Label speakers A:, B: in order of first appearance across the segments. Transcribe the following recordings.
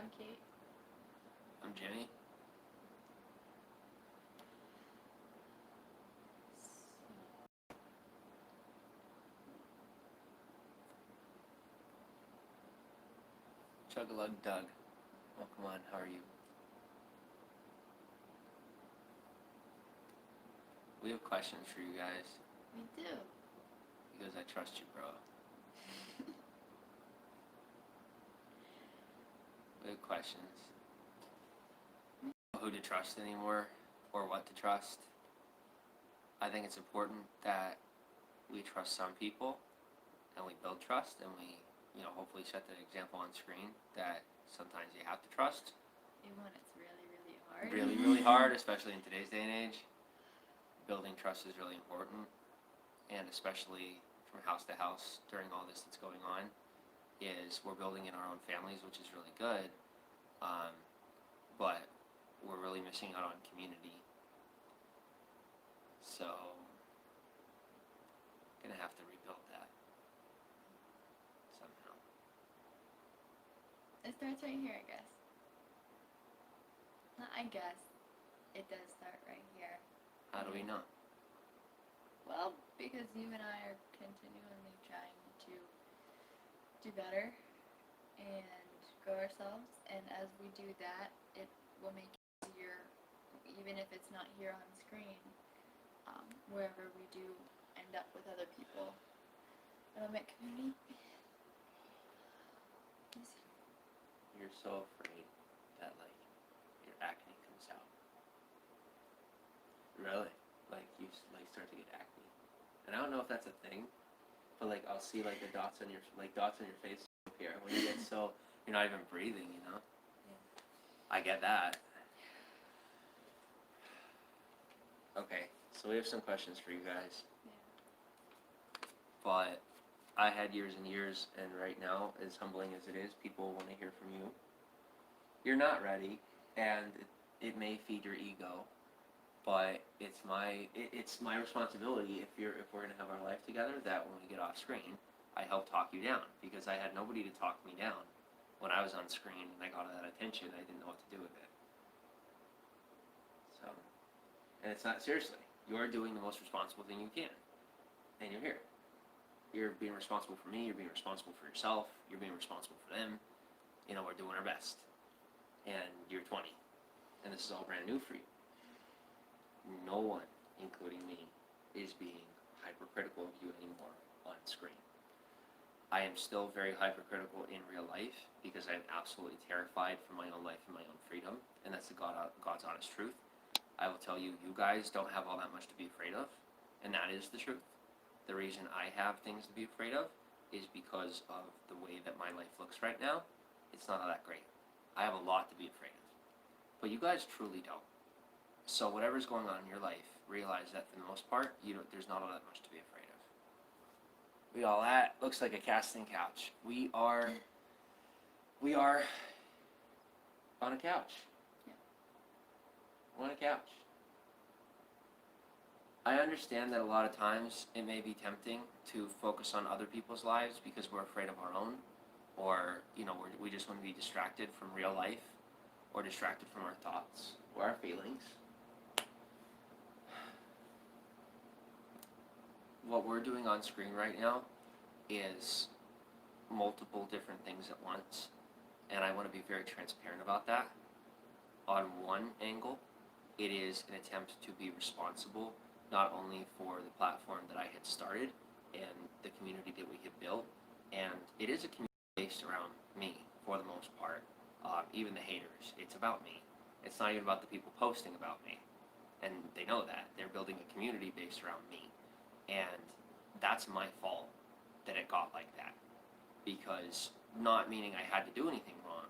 A: I'm Kate.
B: I'm Jimmy. Chug-a-lug Doug. Oh, come on, how are you? We have questions for you guys.
A: We do.
B: Because I trust you, bro. We have questions. I don't know who to trust anymore, or what to trust. I think it's important that we trust some people, and we build trust, and we, hopefully set the example on screen that sometimes you have to trust.
A: Even when it's really, really hard.
B: Really, really hard, especially in today's day and age. Building trust is really important, and especially from house to house during all this that's going on, is we're building in our own families, which is really good, but we're really missing out on community. So, gonna have to rebuild that somehow.
A: It starts right here, I guess. Not I guess. It does start right here.
B: How do we know?
A: Well, because you and I are continually trying to do better and grow ourselves, and as we do that, it will make it easier, even if it's not here on screen, wherever we do end up with other people. It'll make community.
B: You're so afraid that, your acne comes out. Really? You start to get acne. And I don't know if that's a thing, but I'll see the dots on your face up here when you get so you're not even breathing,
A: Yeah.
B: I get that. Okay, so we have some questions for you guys.
A: Yeah.
B: But I had years and years, and right now, as humbling as it is, people want to hear from you. You're not ready, and it may feed your ego, but it's my responsibility if we're gonna have our life together, that when we get off screen, I help talk you down, because I had nobody to talk me down when I was on screen and I got all that attention. I didn't know what to do with it. So, and it's not, seriously, you're doing the most responsible thing you can, and you're here. You're being responsible for me. You're being responsible for yourself. You're being responsible for them. We're doing our best. And you're 20, and this is all brand new for you. No one, including me, is being hypercritical of you anymore on screen. I am still very hypercritical in real life because I'm absolutely terrified for my own life and my own freedom, and that's the God's honest truth. I will tell you, you guys don't have all that much to be afraid of, and that is the truth. The reason I have things to be afraid of is because of the way that my life looks right now. It's not all that great. I have a lot to be afraid of, but you guys truly don't. So whatever's going on in your life, realize that for the most part, there's not all that much to be afraid of. That looks like a casting couch. We are on a couch.
A: Yeah.
B: We're on a couch. I understand that a lot of times it may be tempting to focus on other people's lives because we're afraid of our own, or we just want to be distracted from real life, or distracted from our thoughts or our feelings. What we're doing on screen right now is multiple different things at once, and I want to be very transparent about that. On one angle, it is an attempt to be responsible, not only for the platform that I had started and the community that we had built, and it is a community based around me for the most part. Even the haters, it's about me. It's not even about the people posting about me, and they know that. They're building a community based around me, and that's my fault that it got like that, because not meaning I had to do anything wrong,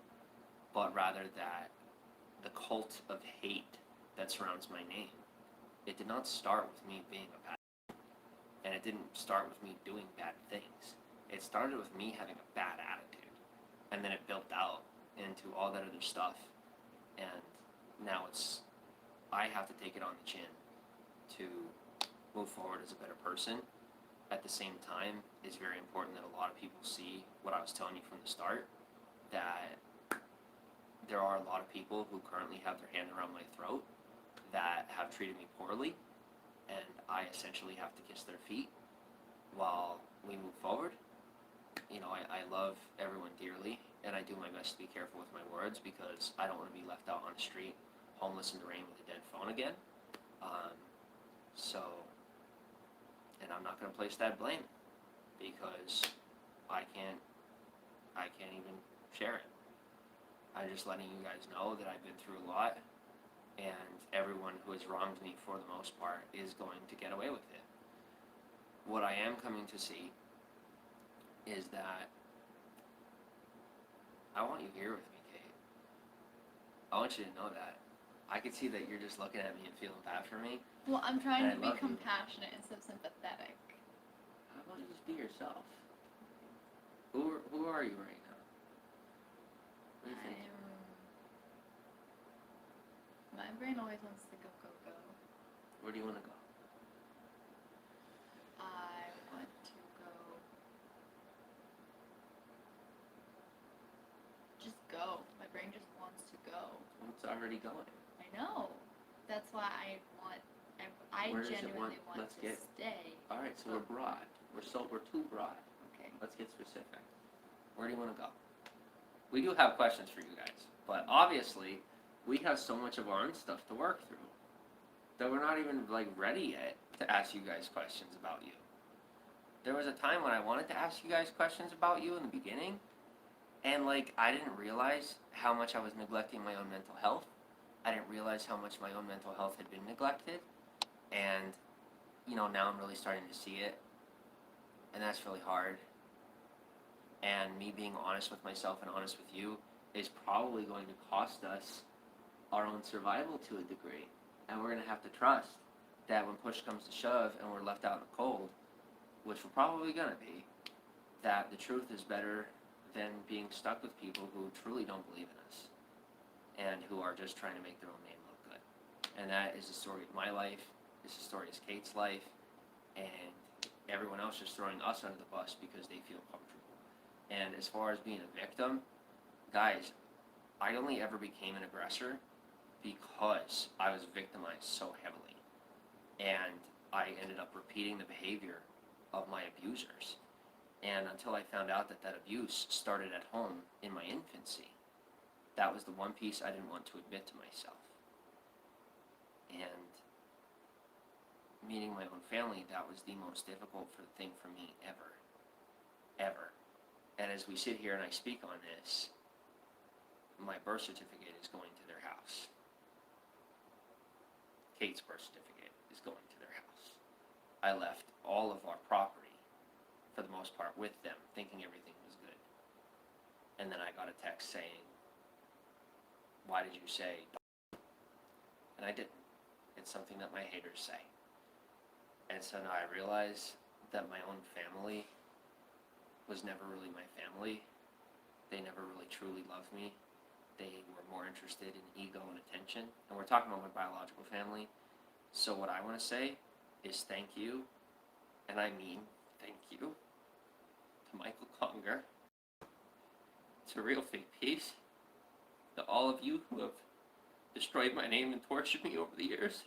B: but rather that the cult of hate that surrounds my name, it did not start with me being a bad person, and it didn't start with me doing bad things. It started with me having a bad attitude, and then it built out into all that other stuff, and now I have to take it on the chin to move forward as a better person. At the same time, it's very important that a lot of people see what I was telling you from the start, that there are a lot of people who currently have their hand around my throat that have treated me poorly, and I essentially have to kiss their feet while we move forward. You know, I love everyone dearly, and I do my best to be careful with my words because I don't want to be left out on the street, homeless in the rain with a dead phone again. Um, so, and I'm not going to place that blame because I can't even share it. I'm just letting you guys know that I've been through a lot, and everyone who has wronged me for the most part is going to get away with it. What I am coming to see is that I want you here with me, Kate. I want you to know that. I can see that you're just looking at me and feeling bad for me.
A: Well, I'm trying
B: And I
A: to be
B: love you.
A: compassionate instead of sympathetic.
B: How about you just be yourself? Who are you right now? What do you think?
A: My brain always wants to go, go, go.
B: Where do you want to go?
A: I want to go. Just go. My brain just wants to go.
B: Well, it's already going.
A: I know. That's why I
B: Where does it
A: genuinely want
B: let's
A: to
B: get.
A: stay.
B: All right, so we're broad. We're too broad.
A: Okay.
B: Let's get specific. Where do you want to go? We do have questions for you guys, but obviously we have so much of our own stuff to work through that we're not even like ready yet to ask you guys questions about you. There was a time when I wanted to ask you guys questions about you in the beginning, and like I didn't realize how much I was neglecting my own mental health. I didn't realize how much my own mental health had been neglected, and you know, now I'm really starting to see it, and that's really hard. And me being honest with myself and honest with you is probably going to cost us our own survival to a degree. And we're going to have to trust that when push comes to shove and we're left out in the cold, which we're probably going to be, that the truth is better than being stuck with people who truly don't believe in us and who are just trying to make their own name look good. And that is the story of my life. It's the story of Kate's life. And everyone else is throwing us under the bus because they feel comfortable. And as far as being a victim, guys, I only ever became an aggressor because I was victimized so heavily. And I ended up repeating the behavior of my abusers. And until I found out that that abuse started at home in my infancy, that was the one piece I didn't want to admit to myself. And meeting my own family, that was the most difficult thing for me ever. Ever. And as we sit here and I speak on this, my birth certificate is going to their house. Kate's birth certificate is going to their house. I left all of our property, for the most part, with them, thinking everything was good. And then I got a text saying, "Why did you say?" And I didn't. It's something that my haters say. And so now I realize that my own family was never really my family. They never really truly loved me. They were more interested in ego and attention. And we're talking about my biological family. So what I want to say is thank you, and I mean thank you, to Michael Conger, to Real Fake Peace, to all of you who have destroyed my name and tortured me over the years.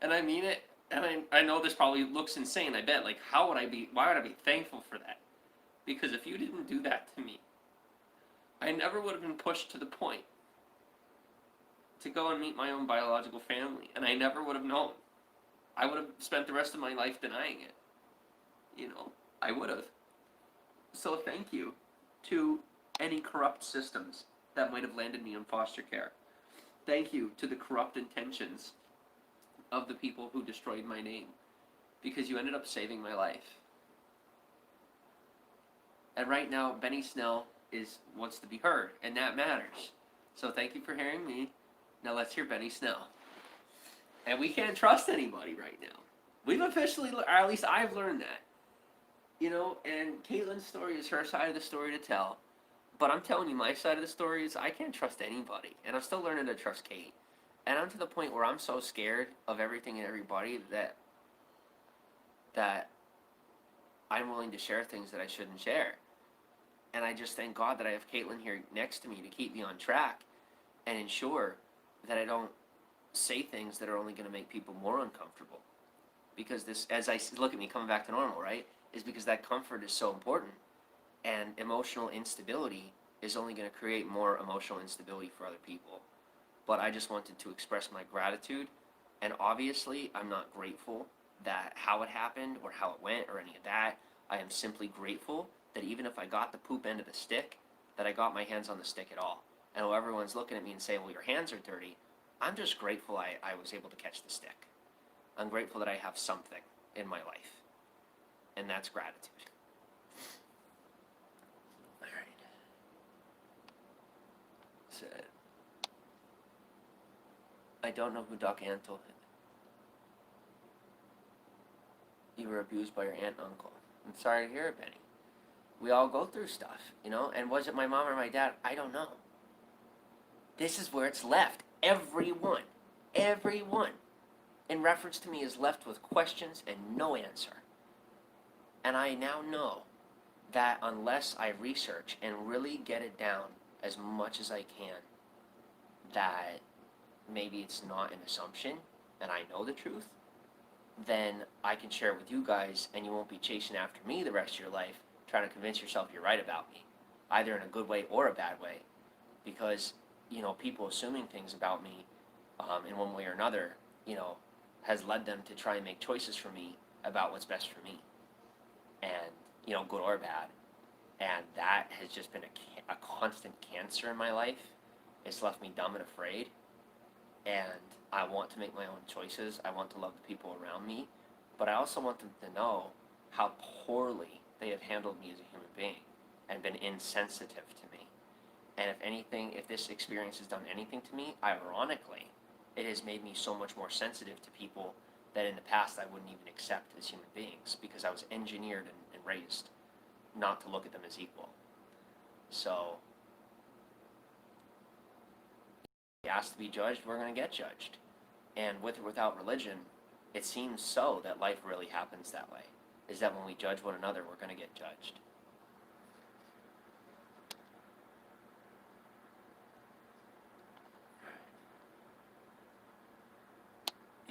B: And I mean it. And I know this probably looks insane, I bet. Like, why would I be thankful for that? Because if you didn't do that to me, I never would have been pushed to the point to go and meet my own biological family. And I never would have known. I would have spent the rest of my life denying it. You know, I would have. So thank you to any corrupt systems that might have landed me in foster care. Thank you to the corrupt intentions of the people who destroyed my name, because you ended up saving my life. And right now, Benny Snell wants to be heard, and that matters. So thank you for hearing me. Now let's hear Benny Snell. And we can't trust anybody right now. We've officially, or at least I've learned that. You know, and Caitlin's story is her side of the story to tell. But I'm telling you, my side of the story is I can't trust anybody. And I'm still learning to trust Kate. And I'm to the point where I'm so scared of everything and everybody that I'm willing to share things that I shouldn't share. And I just thank God that I have Caitlin here next to me to keep me on track and ensure that I don't say things that are only going to make people more uncomfortable. Because this, as I look at me coming back to normal, right, is because that comfort is so important. And emotional instability is only going to create more emotional instability for other people. But I just wanted to express my gratitude. And obviously, I'm not grateful that how it happened or how it went or any of that. I am simply grateful that even if I got the poop end of the stick, that I got my hands on the stick at all. And while everyone's looking at me and saying, well, your hands are dirty, I'm just grateful I was able to catch the stick. I'm grateful that I have something in my life. And that's gratitude. All right. So, I don't know who Doc Antle is. You were abused by your aunt and uncle. I'm sorry to hear it, Benny. We all go through stuff, you know? And was it my mom or my dad? I don't know. This is where it's left. Everyone, in reference to me, is left with questions and no answer. And I now know that unless I research and really get it down as much as I can, that maybe it's not an assumption and I know the truth, then I can share it with you guys and you won't be chasing after me the rest of your life trying to convince yourself you're right about me, either in a good way or a bad way. Because, you know, people assuming things about me in one way or another, you know, has led them to try and make choices for me about what's best for me. And, you know, good or bad. And that has just been a constant cancer in my life. It's left me dumb and afraid. And I want to make my own choices. I want to love the people around me. But I also want them to know how poorly they have handled me as a human being and been insensitive to me. And if anything, if this experience has done anything to me, ironically, it has made me so much more sensitive to people that in the past I wouldn't even accept as human beings because I was engineered and raised not to look at them as equal. So, if we ask to be judged, we're going to get judged. And with or without religion, it seems so that life really happens that way, is that when we judge one another, we're going to get judged.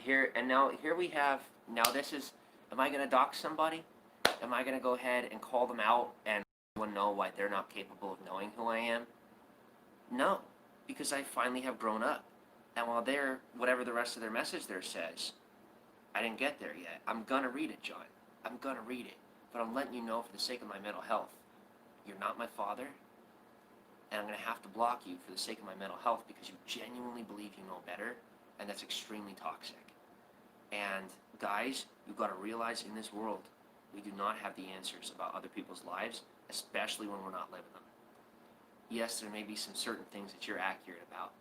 B: Here we have, this is, am I going to dox somebody? Am I going to go ahead and call them out and let everyone know why they're not capable of knowing who I am? No, because I finally have grown up. And while whatever the rest of their message there says, I didn't get there yet. I'm going to read it, John. I'm going to read it. But I'm letting you know for the sake of my mental health, you're not my father, and I'm going to have to block you for the sake of my mental health because you genuinely believe you know better, and that's extremely toxic. And guys, you've got to realize in this world, we do not have the answers about other people's lives, especially when we're not living them. Yes, there may be some certain things that you're accurate about,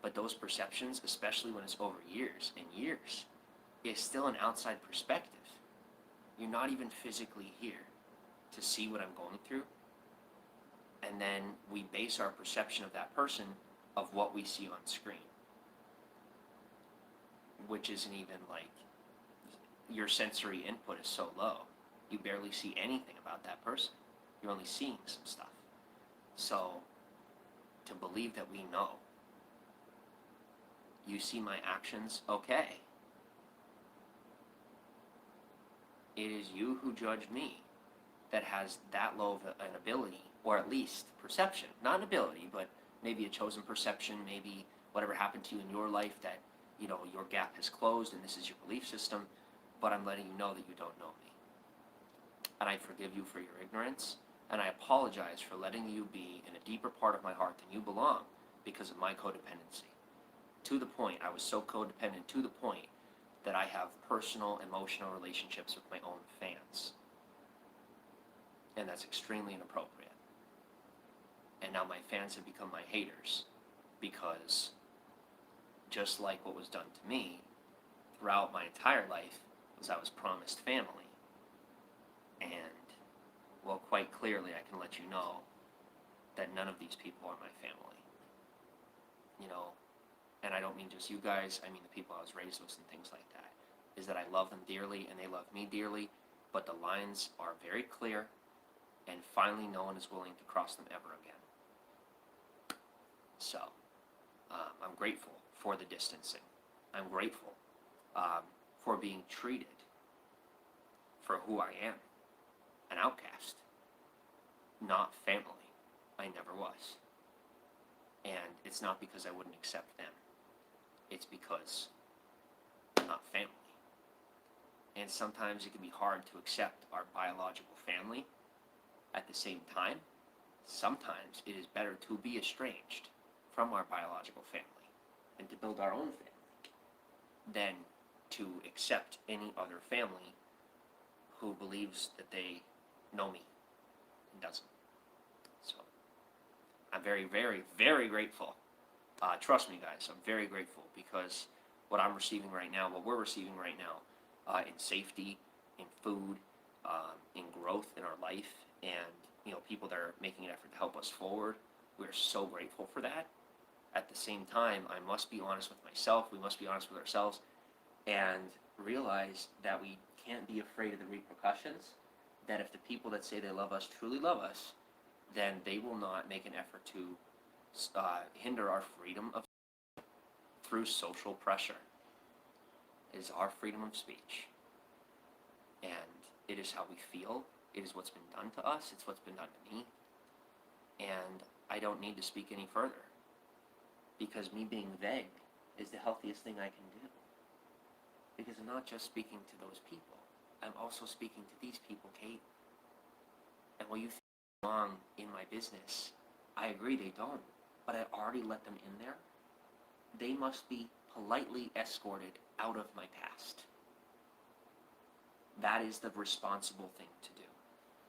B: but those perceptions, especially when it's over years and years, is still an outside perspective. You're not even physically here to see what I'm going through. And then we base our perception of that person of what we see on screen, which isn't even like, your sensory input is so low. You barely see anything about that person. You're only seeing some stuff. So, to believe that we know, you see my actions, okay. It is you who judge me that has that low of an ability, or at least perception. Not an ability, but maybe a chosen perception, maybe whatever happened to you in your life that, you know, your gap has closed and this is your belief system, but I'm letting you know that you don't know me. And I forgive you for your ignorance, and I apologize for letting you be in a deeper part of my heart than you belong because of my codependency. To the point, I was so codependent to the point that I have personal, emotional relationships with my own fans. And that's extremely inappropriate. And now my fans have become my haters because just like what was done to me throughout my entire life was I was promised family. And, well, quite clearly I can let you know that none of these people are my family. You know, and I don't mean just you guys, I mean the people I was raised with and things like that, is that I love them dearly and they love me dearly, but the lines are very clear, and finally no one is willing to cross them ever again. So, I'm grateful for the distancing. I'm grateful for being treated for who I am, an outcast, not family. I never was. And it's not because I wouldn't accept them. It's because I'm not family. And sometimes it can be hard to accept our biological family. At the same time, sometimes it is better to be estranged from our biological family and to build our own family than to accept any other family who believes that they know me and doesn't. So I'm very, very, very grateful. Trust me, guys, I'm very grateful because what I'm receiving right now, what we're receiving right now, in safety, in food, in growth in our life, and people that are making an effort to help us forward, we're so grateful for that. At the same time, I must be honest with myself, we must be honest with ourselves, and realize that we can't be afraid of the repercussions, that if the people that say they love us truly love us, then they will not make an effort to hinder our freedom of through social pressure. It is our freedom of speech. And it is how we feel. It is what's been done to us. It's what's been done to me. And I don't need to speak any further. Because me being vague is the healthiest thing I can do. Because I'm not just speaking to those people. I'm also speaking to these people, Kate. And while you think they belong in my business, I agree they don't. But I already let them in there. They must be politely escorted out of my past. That is the responsible thing to do.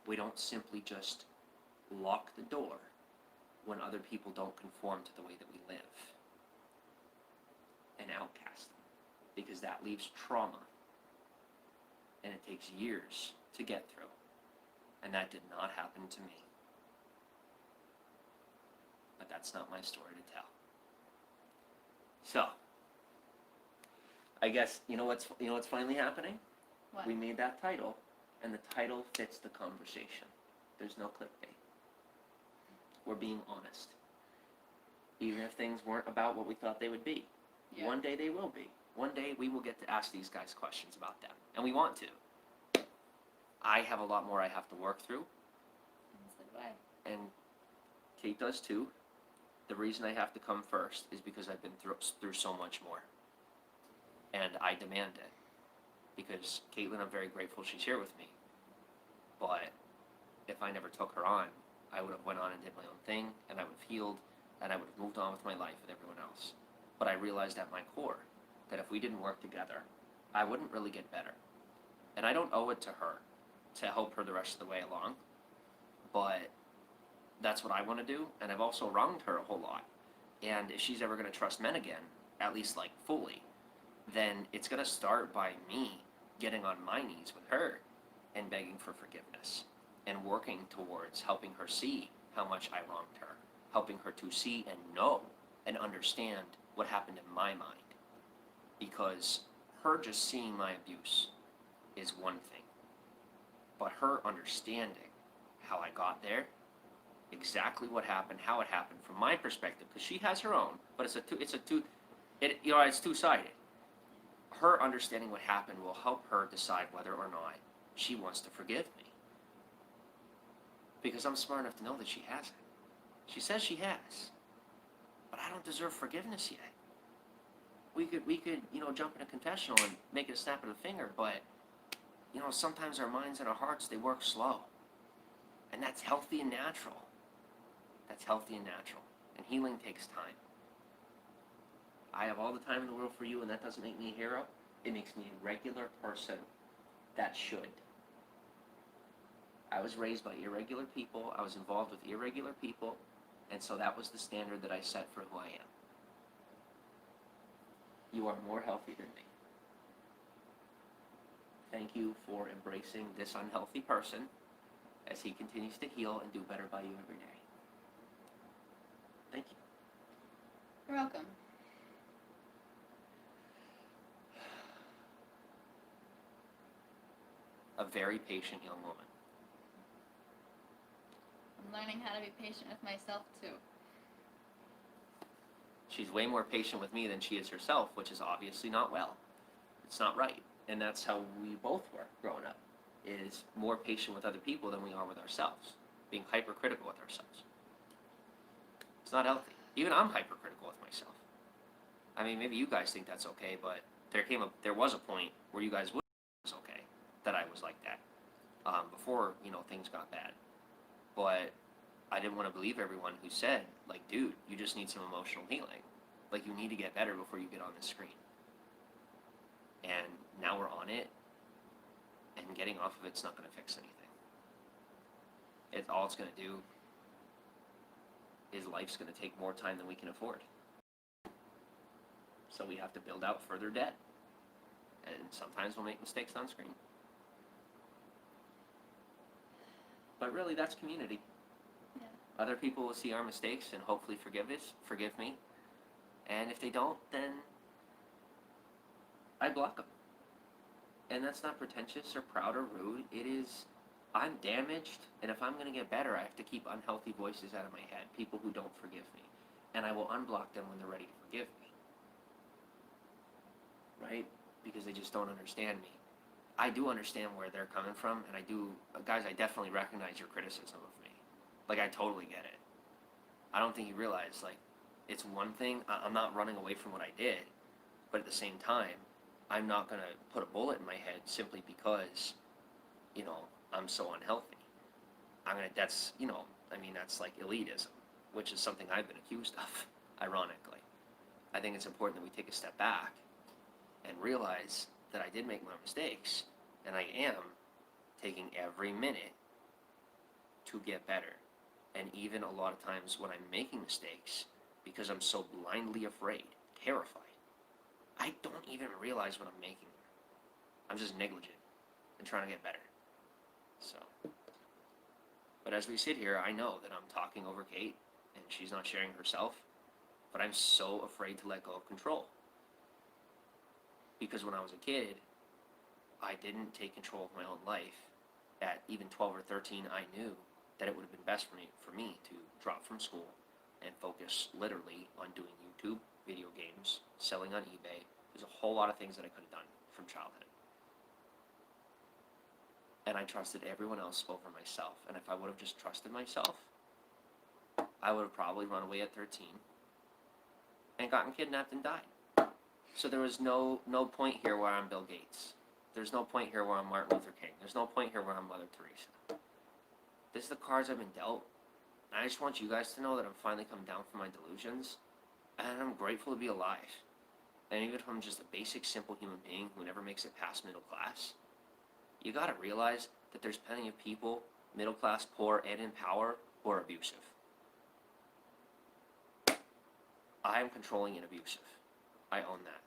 B: We don't simply just lock the door when other people don't conform to the way that we live and outcast them, because that leaves trauma, and it takes years to get through, and that did not happen to me. But that's not my story to tell. So, I guess you know what's finally happening?
A: What?
B: We made that title, and the title fits the conversation. There's no clickbait. We're being honest. Even if things weren't about what we thought they would be.
A: Yeah.
B: One day they will be. One day we will get to ask these guys questions about them. And we want to. I have a lot more I have to work through.
A: And so do I.
B: And Kate does too. The reason I have to come first is because I've been through so much more. And I demand it. Because Caitlin, I'm very grateful she's here with me. But if I never took her on, I would have went on and did my own thing, and I would have healed, and I would have moved on with my life with everyone else. But I realized at my core that if we didn't work together, I wouldn't really get better. And I don't owe it to her to help her the rest of the way along. But that's what I want to do, and I've also wronged her a whole lot. And if she's ever going to trust men again, at least like fully, then it's going to start by me getting on my knees with her and begging for forgiveness and working towards helping her see how much I wronged her, helping her to see and know and understand what happened in my mind. Because her just seeing my abuse is one thing, but her understanding how I got there, exactly what happened, how it happened from my perspective, because she has her own, but it's two-sided. Her understanding what happened will help her decide whether or not she wants to forgive me. Because I'm smart enough to know that she hasn't. She says she has. But I don't deserve forgiveness yet. We could, jump in a confessional and make it a snap of the finger, but, sometimes our minds and our hearts, they work slow. And that's healthy and natural. That's healthy and natural. And healing takes time. I have all the time in the world for you, and that doesn't make me a hero. It makes me a regular person that should. I was raised by irregular people. I was involved with irregular people. And so that was the standard that I set for who I am. You are more healthy than me. Thank you for embracing this unhealthy person as he continues to heal and do better by you every day. Thank you.
A: You're welcome.
B: A very patient young woman.
A: I'm learning how to be patient with myself too.
B: She's way more patient with me than she is herself, which is obviously not well. It's not right. And that's how we both were growing up, is more patient with other people than we are with ourselves, being hypercritical with ourselves. It's not healthy. Even I'm hypercritical with myself. I mean, maybe you guys think that's okay, but there was a point where you guys would think it was okay that I was like that, before, things got bad. But I didn't want to believe everyone who said, like, dude, you just need some emotional healing. Like, you need to get better before you get on the screen. And now we're on it, and getting off of it's not going to fix anything. All it's going to do is life's going to take more time than we can afford. So we have to build out further debt. And sometimes we'll make mistakes on screen. But really, that's community.
A: Yeah.
B: Other people will see our mistakes and hopefully forgive me. And if they don't, then I block them. And that's not pretentious or proud or rude. It is, I'm damaged, and if I'm going to get better, I have to keep unhealthy voices out of my head, people who don't forgive me. And I will unblock them when they're ready to forgive me. Right? Because they just don't understand me. I do understand where they're coming from, and guys, I definitely recognize your criticism of me. Like, I totally get it. I don't think you realize, like, it's one thing, I'm not running away from what I did, but at the same time, I'm not going to put a bullet in my head simply because, I'm so unhealthy. That's like elitism, which is something I've been accused of, ironically. I think it's important that we take a step back and realize that I did make my mistakes, and I am taking every minute to get better. And even a lot of times when I'm making mistakes, because I'm so blindly afraid, terrified, I don't even realize when I'm making them. I'm just negligent and trying to get better. So, but as we sit here, I know that I'm talking over Kate, and she's not sharing herself, but I'm so afraid to let go of control. Because when I was a kid, I didn't take control of my own life. At even 12 or 13, I knew that it would have been best for me to drop from school and focus literally on doing YouTube, video games, selling on eBay. There's a whole lot of things that I could have done from childhood. And I trusted everyone else over myself. And if I would have just trusted myself, I would have probably run away at 13 and gotten kidnapped and died. So there was no point here where I'm Bill Gates. There's no point here where I'm Martin Luther King. There's no point here where I'm Mother Teresa. This is the cards I've been dealt. And I just want you guys to know that I'm finally come down from my delusions. And I'm grateful to be alive. And even if I'm just a basic, simple human being who never makes it past middle class, you gotta realize that there's plenty of people, middle class, poor, and in power, who are abusive. I am controlling and abusive. I own that.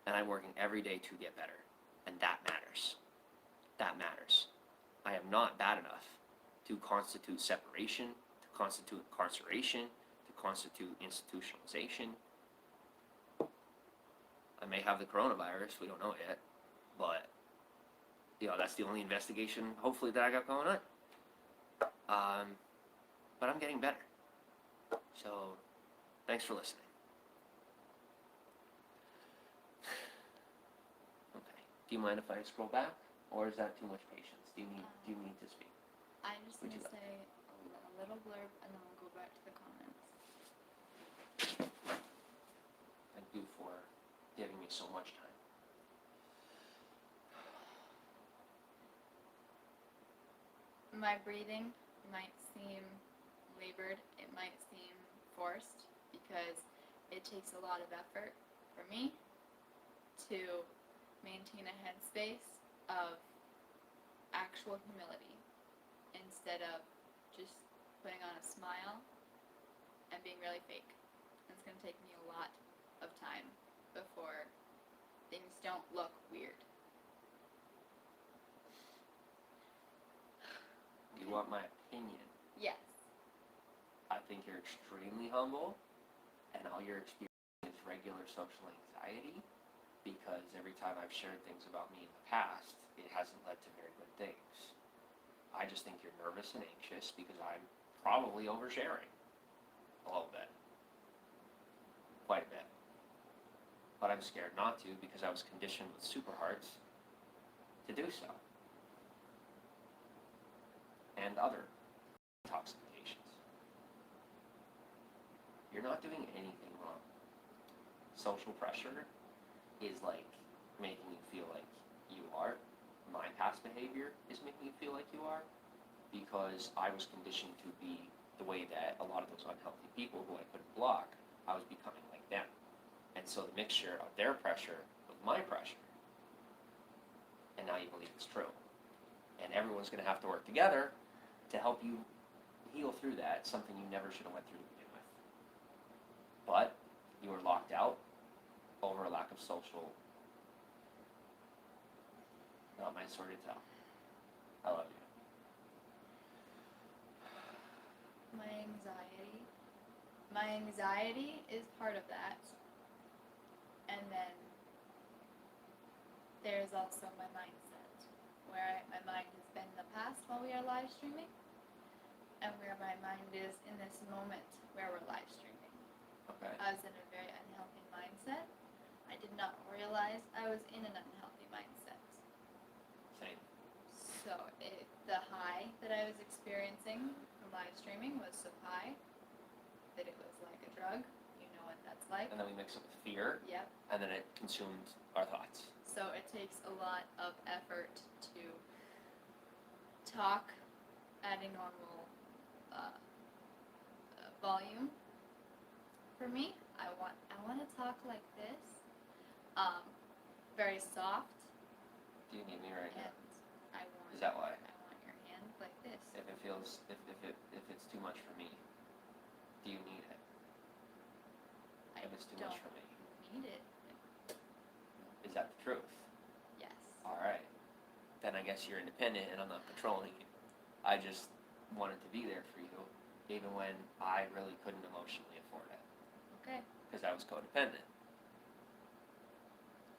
B: And I'm working every day to get better. And that matters. That matters. I am not bad enough to constitute separation, to constitute incarceration, to constitute institutionalization. I may have the coronavirus, we don't know yet, but that's the only investigation, hopefully, that I got going on. But I'm getting better. So, thanks for listening. Okay. Do you mind if I scroll back, or is that too much patience? Do you need to speak?
A: I just need to say a little blurb, and then we'll go back to the comments.
B: Thank you for giving me so much time.
A: My breathing might seem labored, it might seem forced, because it takes a lot of effort for me to maintain a headspace of actual humility instead of just putting on a smile and being really fake. It's going to take me a lot of time before things don't look weird.
B: You want my opinion?
A: Yes.
B: I think you're extremely humble, and all you're experiencing is regular social anxiety, because every time I've shared things about me in the past, it hasn't led to very good things. I just think you're nervous and anxious because I'm probably oversharing a little bit. Quite a bit. But I'm scared not to because I was conditioned with super hearts to do so. And other intoxications. You're not doing anything wrong. Social pressure is like making you feel like you are. My past behavior is making you feel like you are because I was conditioned to be the way that a lot of those unhealthy people who I couldn't block, I was becoming like them. And so the mixture of their pressure with my pressure, and now you believe it's true. And everyone's going to have to work together to help you heal through that, something you never should have went through to begin with. But you were locked out over a lack of social. Not my story to tell. I love you.
A: My anxiety is part of that. And then there's also my mindset, where my mind has been in the past while we are live streaming, and where my mind is in this moment where we're live streaming.
B: Okay.
A: I was in a very unhealthy mindset. I did not realize I was in an unhealthy mindset.
B: Same.
A: So the high that I was experiencing from live streaming was so high that it was like a drug. You know what that's like.
B: And then we mix it with fear.
A: Yep.
B: And then it consumed our thoughts.
A: So it takes a lot of effort to talk at a normal volume. For me, I want to talk like this, very soft.
B: Do you need me right now?
A: And I want.
B: Is that why?
A: I want your hand like this.
B: If it feels, if it's too much for me, do you need it? If it's too much for me.
A: Need it.
B: Is that the truth?
A: Yes.
B: All right. Then I guess you're independent and I'm not controlling you. I just wanted to be there for you, even when I really couldn't emotionally afford it.
A: Okay.
B: Because I was codependent.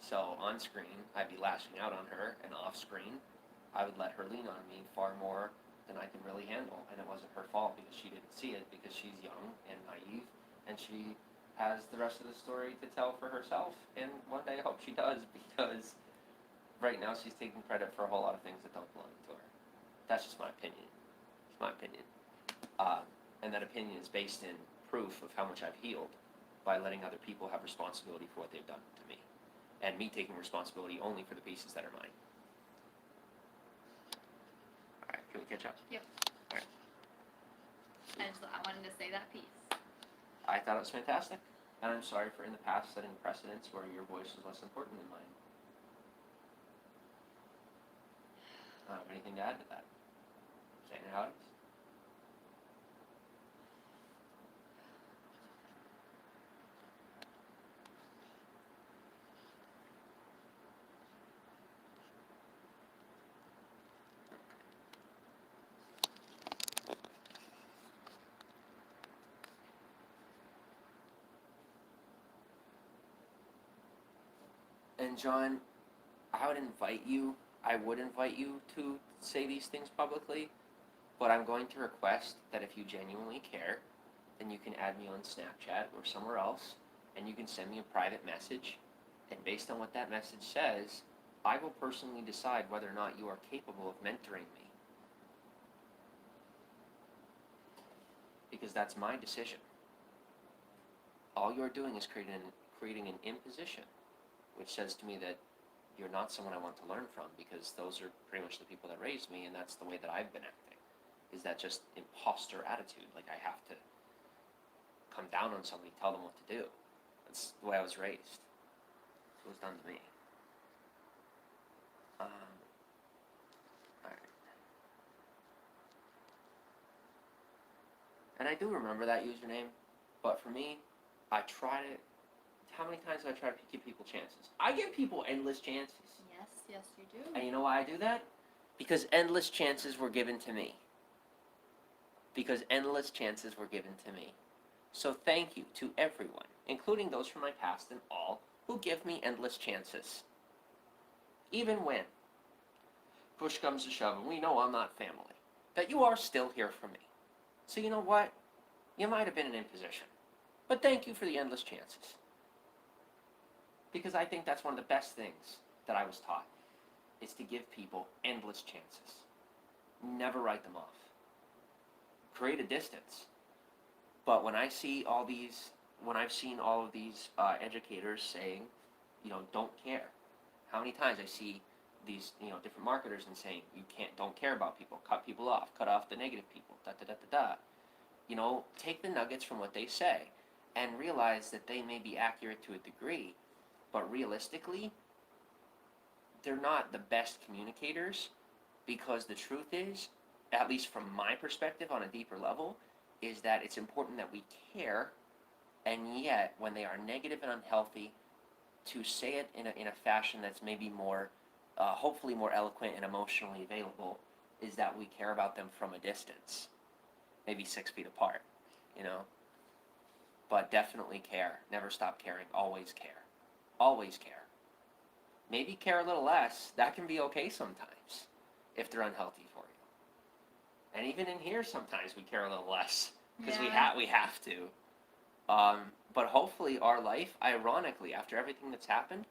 B: So on screen, I'd be lashing out on her, and off screen, I would let her lean on me far more than I could really handle. And it wasn't her fault because she didn't see it, because she's young and naive, and she has the rest of the story to tell for herself. And one day I hope she does, because right now she's taking credit for a whole lot of things that don't belong to her. That's just my opinion. It's my opinion. And that opinion is based in proof of how much I've healed by letting other people have responsibility for what they've done to me. And me taking responsibility only for the pieces that are mine. Alright, can we catch up?
A: Yep.
B: Alright.
A: I wanted to say that piece.
B: I thought it was fantastic. And I'm sorry for in the past setting precedents where your voice was less important than mine. I don't have anything to add to that. Saying it how it is. And John, I would invite you to say these things publicly, but I'm going to request that if you genuinely care, then you can add me on Snapchat or somewhere else, and you can send me a private message, and based on what that message says, I will personally decide whether or not you are capable of mentoring me. Because that's my decision. All you're doing is creating an imposition, which says to me that you're not someone I want to learn from, because those are pretty much the people that raised me, and that's the way that I've been acting. Is that just imposter attitude, like I have to come down on somebody, tell them what to do. That's the way I was raised. It was done to me. Alright. And I do remember that username, but for me, I try to. How many times do I try to give people chances? I give people endless chances.
A: Yes, you do.
B: And you know why I do that? Because endless chances were given to me. Because endless chances were given to me. So thank you to everyone, including those from my past and all, who give me endless chances. Even when push comes to shove and we know I'm not family, that you are still here for me. So you know what? You might have been in imposition. But thank you for the endless chances. Because I think that's one of the best things that I was taught, is to give people endless chances. Never write them off. Create a distance. But when I've seen all of these educators saying, don't care. How many times I see these, different marketers and saying, don't care about people, cut people off, cut off the negative people, da da da da da. Take the nuggets from what they say and realize that they may be accurate to a degree, but realistically, they're not the best communicators, because the truth is, at least from my perspective on a deeper level, is that it's important that we care, and yet when they are negative and unhealthy, to say it in a fashion that's maybe more, hopefully more eloquent and emotionally available, is that we care about them from a distance, maybe 6 feet apart, But definitely care. Never stop caring. Always care. Always care. Maybe care a little less. That can be okay sometimes, if they're unhealthy for you. And even in here, sometimes we care a little less, because we have to. But hopefully our life, ironically, after everything that's happened,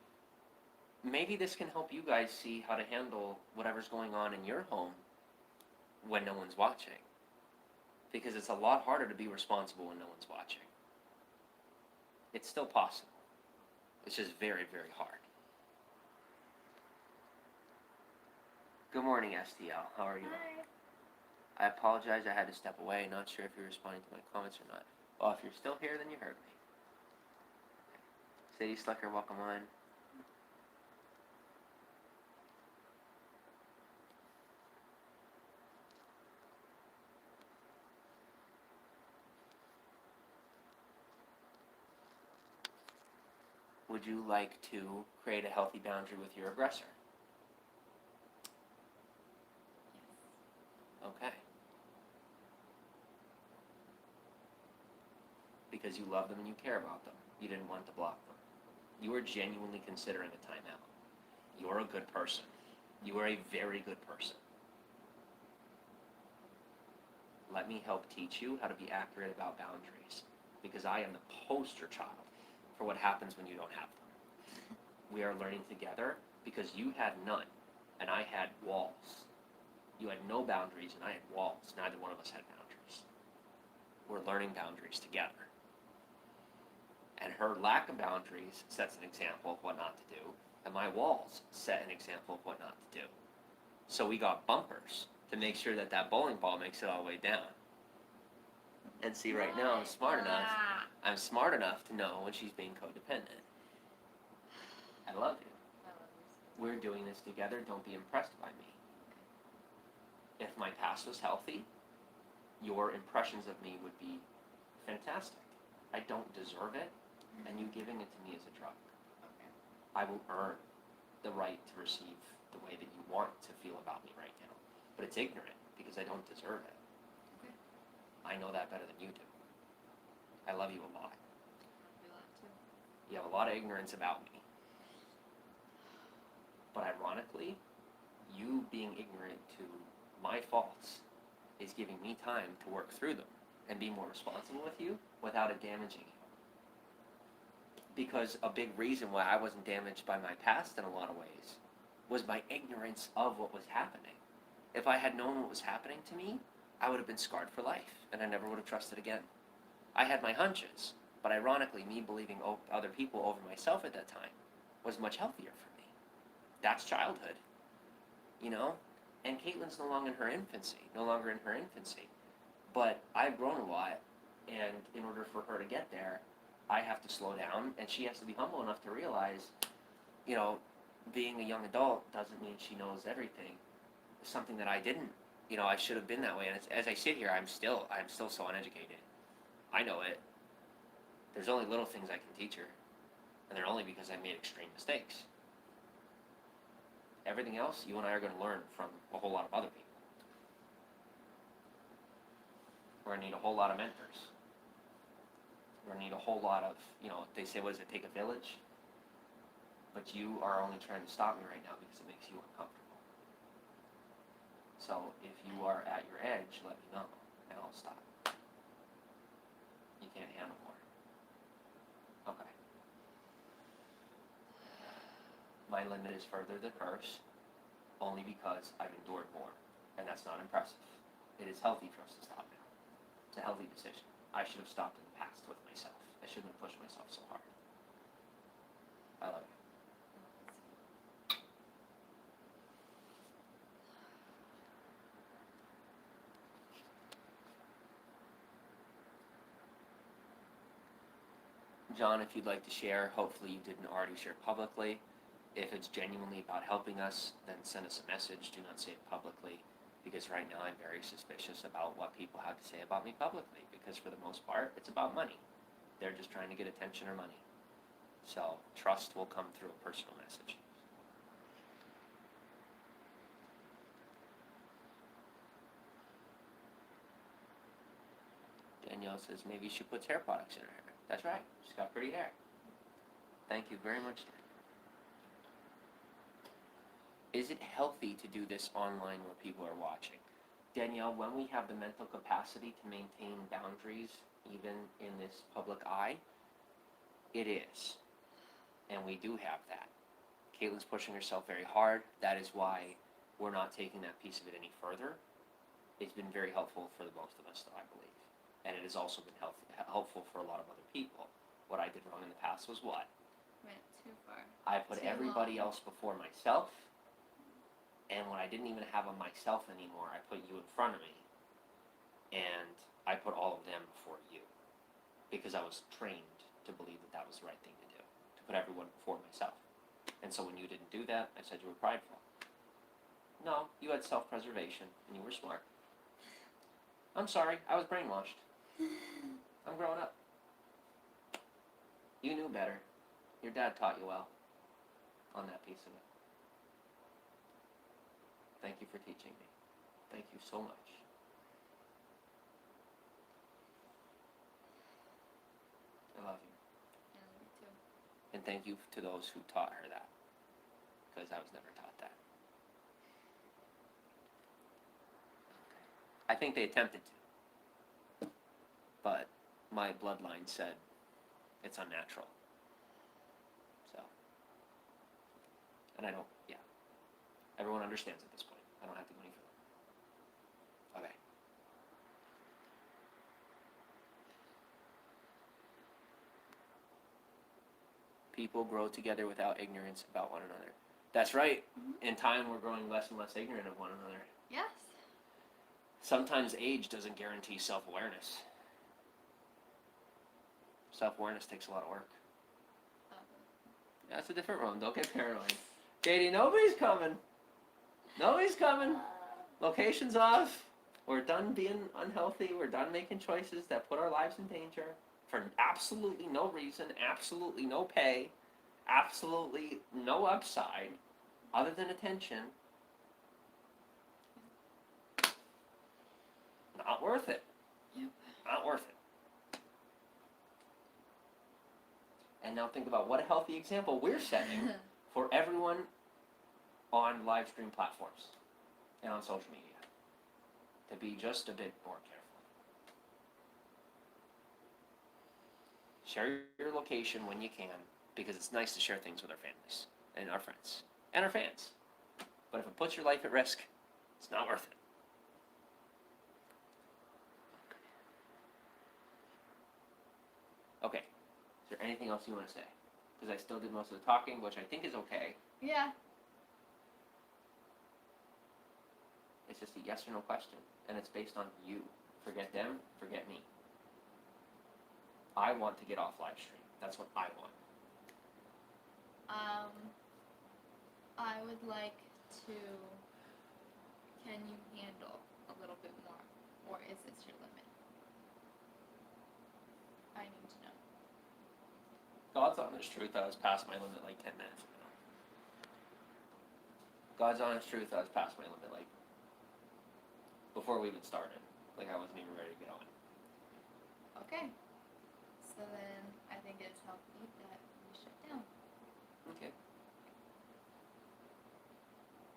B: maybe this can help you guys see how to handle whatever's going on in your home when no one's watching. Because it's a lot harder to be responsible when no one's watching. It's still possible. It's just very, very hard. Good morning, STL. How are you?
A: Hi.
B: I apologize, I had to step away. Not sure if you're responding to my comments or not. Well, if you're still here, then you heard me. Sadie Slicker, welcome on. Would you like to create a healthy boundary with your aggressor? Okay. Because you love them and you care about them. You didn't want to block them. You were genuinely considering a timeout. You're a good person. You are a very good person. Let me help teach you how to be accurate about boundaries, because I am the poster child for what happens when you don't have them. We are learning together because you had none, and I had walls. You had no boundaries, and I had walls. Neither one of us had boundaries. We're learning boundaries together. And her lack of boundaries sets an example of what not to do, and my walls set an example of what not to do. So we got bumpers to make sure that that bowling ball makes it all the way down. And see, right now I'm smart enough. I'm smart enough to know when she's being codependent. I love you. We're doing this together. Don't be impressed by me. If my past was healthy, your impressions of me would be fantastic. I don't deserve it, and you giving it to me is a drug.
A: Okay.
B: I will earn the right to receive the way that you want to feel about me right now. But it's ignorant, because I don't deserve it.
A: Okay.
B: I know that better than you do. I love you a lot.
A: I feel that too.
B: You have a lot of ignorance about me. But ironically, you being ignorant to my faults is giving me time to work through them and be more responsible with you without it damaging you. Because a big reason why I wasn't damaged by my past in a lot of ways was my ignorance of what was happening. If I had known what was happening to me, I would have been scarred for life, and I never would have trusted again. I had my hunches, but ironically, me believing other people over myself at that time was much healthier for me. That's childhood, And Caitlin's no longer in her infancy. But I've grown a lot, and in order for her to get there, I have to slow down, and she has to be humble enough to realize, being a young adult doesn't mean she knows everything. It's something that I didn't. I should have been that way, and as I sit here, I'm still so uneducated. I know it. There's only little things I can teach her, and they're only because I made extreme mistakes. Everything else, you and I are going to learn from a whole lot of other people. We're going to need a whole lot of mentors. We're going to need a whole lot of, they say, what does it take, a village? But you are only trying to stop me right now because it makes you uncomfortable. So if you are at your edge, let me know, and I'll stop. can't handle more. Okay. My limit is further than hers, only because I've endured more, and that's not impressive. It is healthy for us to stop now. It's a healthy decision. I should have stopped in the past with myself. I shouldn't have pushed myself so hard. I love you. John, if you'd like to share, hopefully you didn't already share publicly. If it's genuinely about helping us, then send us a message. Do not say it publicly, because right now I'm very suspicious about what people have to say about me publicly, because for the most part, it's about money. They're just trying to get attention or money. So trust will come through a personal message. Danielle says maybe she puts hair products in her hair. That's right. She's got pretty hair. Thank you very much, Danielle. Is it healthy to do this online where people are watching? Danielle, when we have the mental capacity to maintain boundaries, even in this public eye, it is. And we do have that. Caitlin's pushing herself very hard. That is why we're not taking that piece of it any further. It's been very helpful for the most of us, though, I believe. And it has also been helpful for a lot of other people. What I did wrong in the past was what?
A: Went too far.
B: I put everybody else before myself. And when I didn't even have a myself anymore, I put you in front of me. And I put all of them before you. Because I was trained to believe that that was the right thing to do. To put everyone before myself. And so when you didn't do that, I said you were prideful. No, you had self-preservation, and you were smart. I'm sorry, I was brainwashed. I'm growing up. You knew better. Your dad taught you well on that piece of it. Thank you for teaching me. Thank you so much. I love you.
A: I love you too.
B: And thank you to those who taught her that. Because I was never taught that. I think they attempted to. But my bloodline said it's unnatural. So. And I don't, yeah. Everyone understands at this point. I don't have to go any further. Okay. People grow together without ignorance about one another. That's right.
A: Mm-hmm.
B: In time, we're growing less and less ignorant of one another.
A: Yes.
B: Sometimes age doesn't guarantee self-awareness. Self-awareness takes a lot of work. That's a different room. Don't get paranoid. Katie, nobody's coming. Nobody's coming. Location's off. We're done being unhealthy. We're done making choices that put our lives in danger for absolutely no reason, absolutely no pay, absolutely no upside other than attention. Not worth it.
A: Yep.
B: Not worth it. And now think about what a healthy example we're setting for everyone on live stream platforms and on social media. To be just a bit more careful. Share your location when you can, because it's nice to share things with our families and our friends and our fans. But if it puts your life at risk, it's not worth it. Okay. Is there anything else you want to say? Because I still did most of the talking, which I think is okay.
A: Yeah.
B: It's just a yes or no question, and it's based on you. Forget them, forget me. I want to get off live stream. That's what I want.
A: I would like to. Can you handle a little bit more, or is this your limit? I need to know.
B: God's honest truth, I was past my limit like 10 minutes ago. God's honest truth, I was past my limit like before we even started. Like I wasn't even ready to get on.
A: Okay. So then I think it's healthy that we shut down.
B: Okay.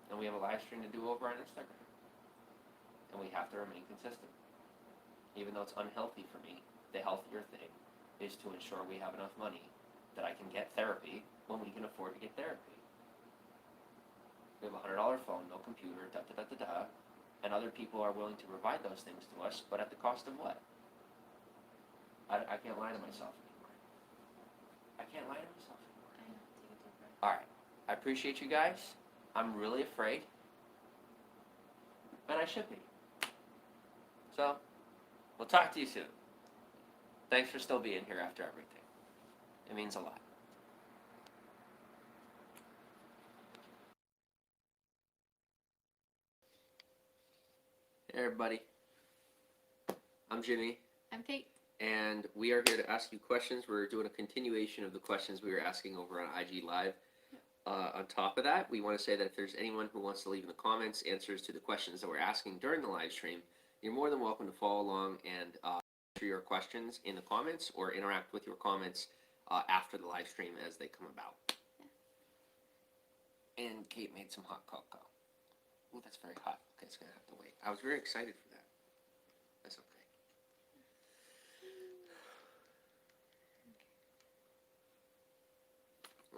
B: And we have a live stream to do over on Instagram. And we have to remain consistent. Even though it's unhealthy for me, the healthier thing is to ensure we have enough money that I can get therapy when we can afford to get therapy. We have a $100 phone, no computer, da da da da da, and other people are willing to provide those things to us, but at the cost of what? I can't lie to myself anymore. I can't lie to myself anymore.
A: I know, take a deep breath.
B: All right, I appreciate you guys. I'm really afraid, and I should be. So, we'll talk to you soon. Thanks for still being here after everything. It means a lot. Hey everybody, I'm Jimmy,
A: I'm Kate.
B: and we are here to ask you questions. We're doing a continuation of the questions we were asking over on IG Live. On top of that, we want to say that if there's anyone who wants to leave in the comments answers to the questions that we're asking during the live stream, you're more than welcome to follow along and answer your questions in the comments or interact with your comments after the live stream as they come about. Yeah. And Kate made some hot cocoa. Oh, that's very hot. Okay, it's going to have to wait. I was very excited for that. That's okay.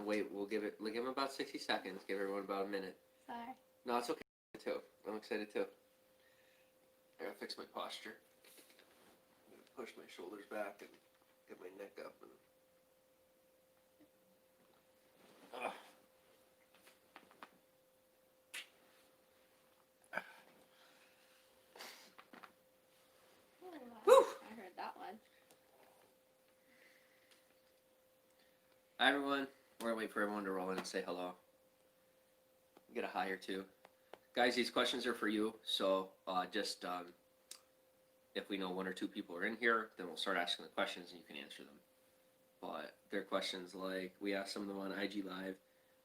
B: Wait, we'll give him about 60 seconds. Give everyone about a minute.
A: Sorry.
B: No, it's okay too. I'm excited too. I gotta fix my posture. I'm gonna push my shoulders back and get my neck up and. Ugh.
A: Oh,
B: Whew.
A: I heard that one.
B: Hi everyone. We're gonna wait for everyone to roll in and say hello. Get a hi or two. Guys, these questions are for you, so if we know one or two people are in here, then we'll start asking the questions and you can answer them. But they're questions like, we asked some of them on IG Live.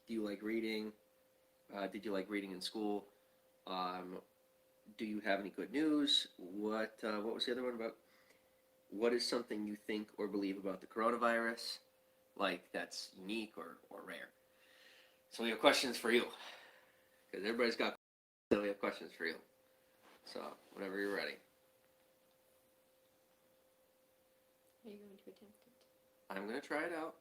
B: Do you like reading? Did you like reading in school? Do you have any good news? What was the other one about? What is something you think or believe about the coronavirus? Like that's unique or rare. So we have questions for you. Because everybody's got questions, so we have questions for you. So whenever you're ready.
A: Are you going to attempt it?
B: I'm going to try it out.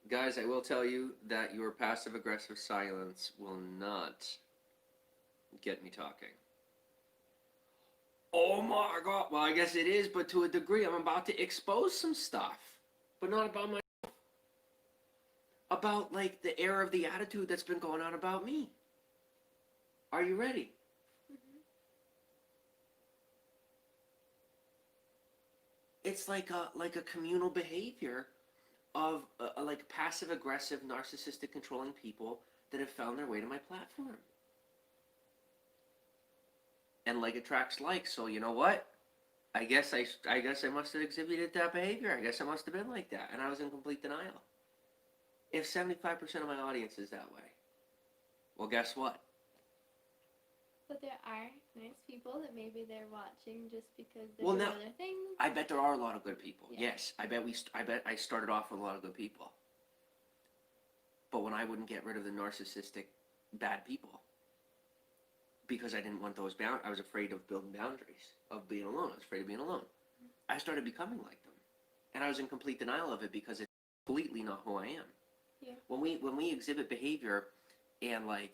B: Guys, I will tell you that your passive-aggressive silence will not get me talking. Oh my God. Well, I guess it is, but to a degree. I'm about to expose some stuff. But not about my... About, like, the air of the attitude that's been going on about me. Are you ready?
A: Mm-hmm.
B: It's like a communal behavior of like passive-aggressive, narcissistic, controlling people that have found their way to my platform. And like attracts like, so you know what? I guess I must have exhibited that behavior. I guess I must have been like that, and I was in complete denial. If 75% of my audience is that way, well, guess what?
A: But there are nice people that maybe they're watching just because they're
B: Well,
A: doing
B: now,
A: other things.
B: I bet there are a lot of good people.
A: Yeah.
B: Yes, I bet I started off with a lot of good people. But when I wouldn't get rid of the narcissistic, bad people, because I didn't want those I was afraid of building boundaries, of being alone. I was afraid of being alone. I started becoming like them, and I was in complete denial of it because it's completely not who I am.
A: Yeah.
B: When we exhibit behavior, and like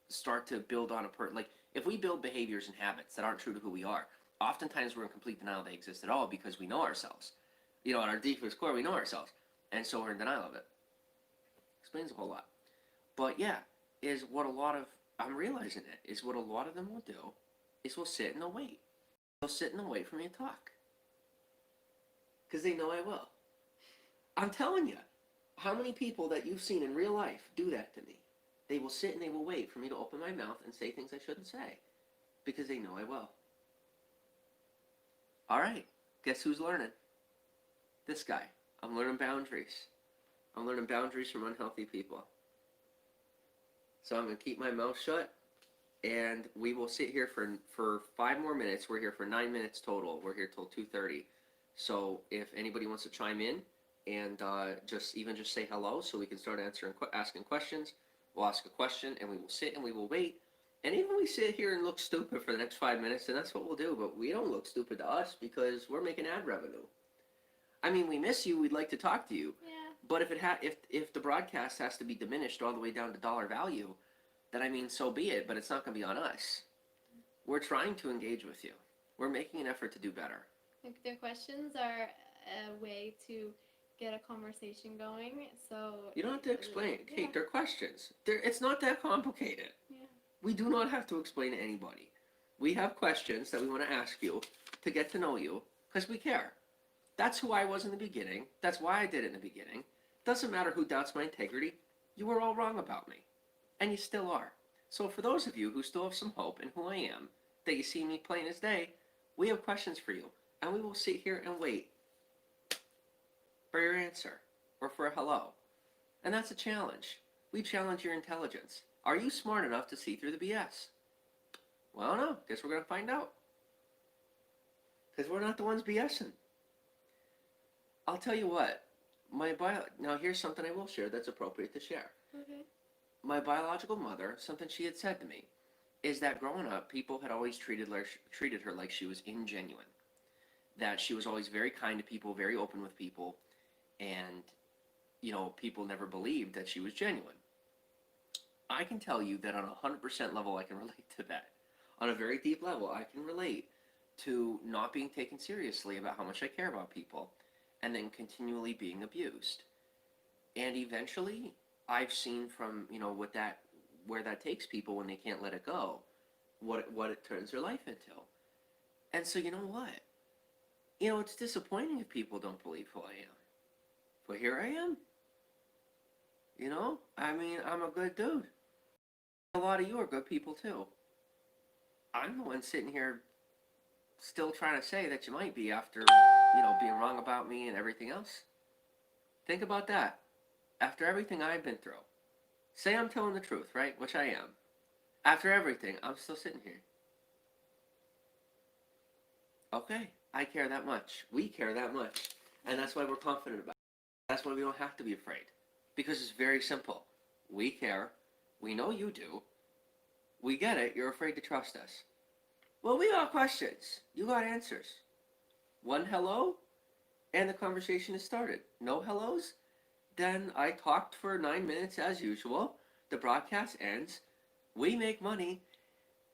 B: start to build on like if we build behaviors and habits that aren't true to who we are, oftentimes we're in complete denial they exist at all because we know ourselves. You know, at our deepest core, we know ourselves, and so we're in denial of it. Explains a whole lot. But yeah, is what a lot of I'm realizing it is what a lot of them will do is will sit and they'll wait. They'll sit and they'll wait for me to talk because they know I will. I'm telling you, how many people that you've seen in real life do that to me? They will sit and they will wait for me to open my mouth and say things I shouldn't say because they know I will. All right, guess who's learning? This guy. I'm learning boundaries. I'm learning boundaries from unhealthy people. So I'm going to keep my mouth shut, and we will sit here for 5 more minutes. We're here for 9 minutes total. We're here till 2:30. So if anybody wants to chime in and just say hello so we can start asking questions, we'll ask a question, and we will sit and we will wait. And even we sit here and look stupid for the next 5 minutes, and that's what we'll do. But we don't look stupid to us because we're making ad revenue. I mean, we miss you. We'd like to talk to you.
A: Yeah.
B: But if the broadcast has to be diminished all the way down to dollar value, then I mean, so be it. But it's not going to be on us. We're trying to engage with you. We're making an effort to do better.
C: Like, their questions are a way to get a conversation going. So
B: You don't have to explain,
C: yeah.
B: Kate. They're questions. It's not that complicated.
C: Yeah.
B: We do not have to explain to anybody. We have questions that we want to ask you to get to know you because we care. That's who I was in the beginning. That's why I did it in the beginning. Doesn't matter who doubts my integrity. You were all wrong about me. And you still are. So for those of you who still have some hope in who I am, that you see me plain as day, we have questions for you. And we will sit here and wait for your answer or for a hello. And that's a challenge. We challenge your intelligence. Are you smart enough to see through the BS? Well, I don't know. Guess we're going to find out. Because we're not the ones BSing. I'll tell you what. Now here's something I will share that's appropriate to share.
C: Okay.
B: My biological mother, something she had said to me, is that growing up, people had always treated her like she was ingenuine. That she was always very kind to people, very open with people, and, people never believed that she was genuine. I can tell you that on a 100% level, I can relate to that. On a very deep level, I can relate to not being taken seriously about how much I care about people, and then continually being abused. And eventually, I've seen from, where that takes people when they can't let it go, what it turns their life into. And so, you know what? It's disappointing if people don't believe who I am. But here I am. I'm a good dude. A lot of you are good people too. I'm the one sitting here still trying to say that you might be after, being wrong about me and everything else. Think about that. After everything I've been through. Say I'm telling the truth, right? Which I am. After everything, I'm still sitting here. Okay, I care that much. We care that much. And that's why we're confident about it. That's why we don't have to be afraid. Because it's very simple. We care. We know you do. We get it. You're afraid to trust us. Well, we got questions. You got answers. One hello, and the conversation is started. No hellos? Then I talked for 9 minutes as usual. The broadcast ends. We make money.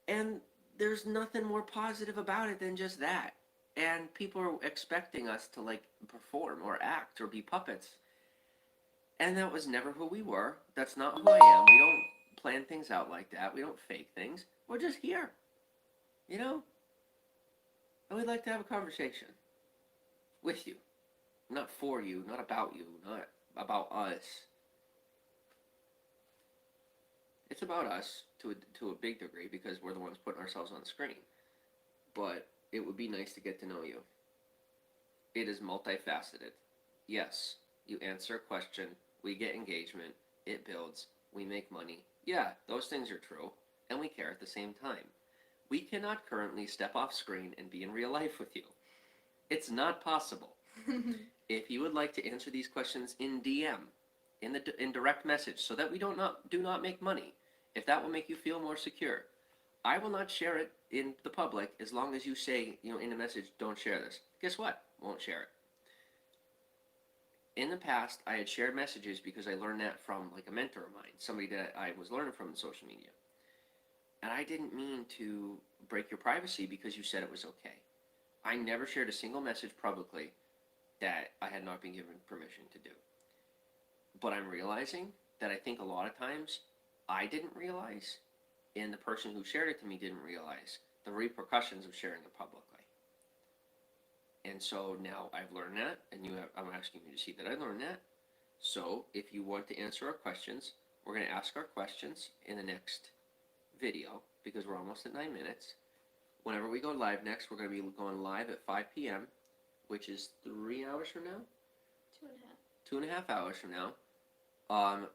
B: And there's nothing more positive about it than just that. And people are expecting us to perform or act or be puppets. And that was never who we were. That's not who I am. We don't plan things out like that. We don't fake things. We're just here. And we'd like to have a conversation with you. Not for you, not about you, not about us. It's about us to a big degree because we're the ones putting ourselves on the screen. But it would be nice to get to know you. It is multifaceted. Yes, you answer a question, we get engagement, it builds, we make money. Yeah, those things are true, and we care at the same time. We cannot currently step off screen and be in real life with you. It's not possible. If you would like to answer these questions in DM, in direct message, so that we do not make money, if that will make you feel more secure, I will not share it in the public as long as you say, in the message, don't share this. Guess what? Won't share it. In the past, I had shared messages because I learned that from a mentor of mine, somebody that I was learning from in social media. And I didn't mean to break your privacy because you said it was okay. I never shared a single message publicly that I had not been given permission to do. But I'm realizing that I think a lot of times I didn't realize, and the person who shared it to me didn't realize the repercussions of sharing it publicly. And so now I've learned that, and I'm asking you to see that I learned that. So if you want to answer our questions, we're going to ask our questions in the next video because we're almost at 9 minutes. Whenever we go live next, we're going to be going live at 5 p.m., which is 3 hours from now?
C: 2.5.
B: 2.5 hours from now.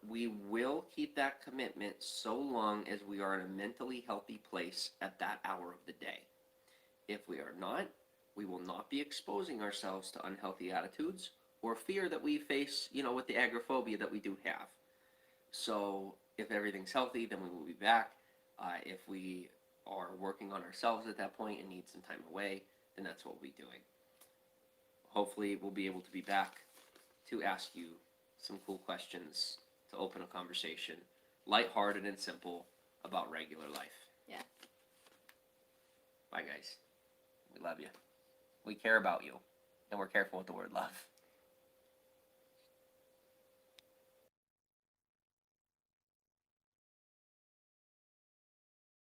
B: We will keep that commitment so long as we are in a mentally healthy place at that hour of the day. If we are not, we will not be exposing ourselves to unhealthy attitudes or fear that we face, with the agoraphobia that we do have. So if everything's healthy, then we will be back. If we are working on ourselves at that point and need some time away, then that's what we'll be doing. Hopefully, we'll be able to be back to ask you some cool questions, to open a conversation, lighthearted and simple, about regular life.
C: Yeah.
B: Bye, guys. We love you. We care about you, and we're careful with the word love.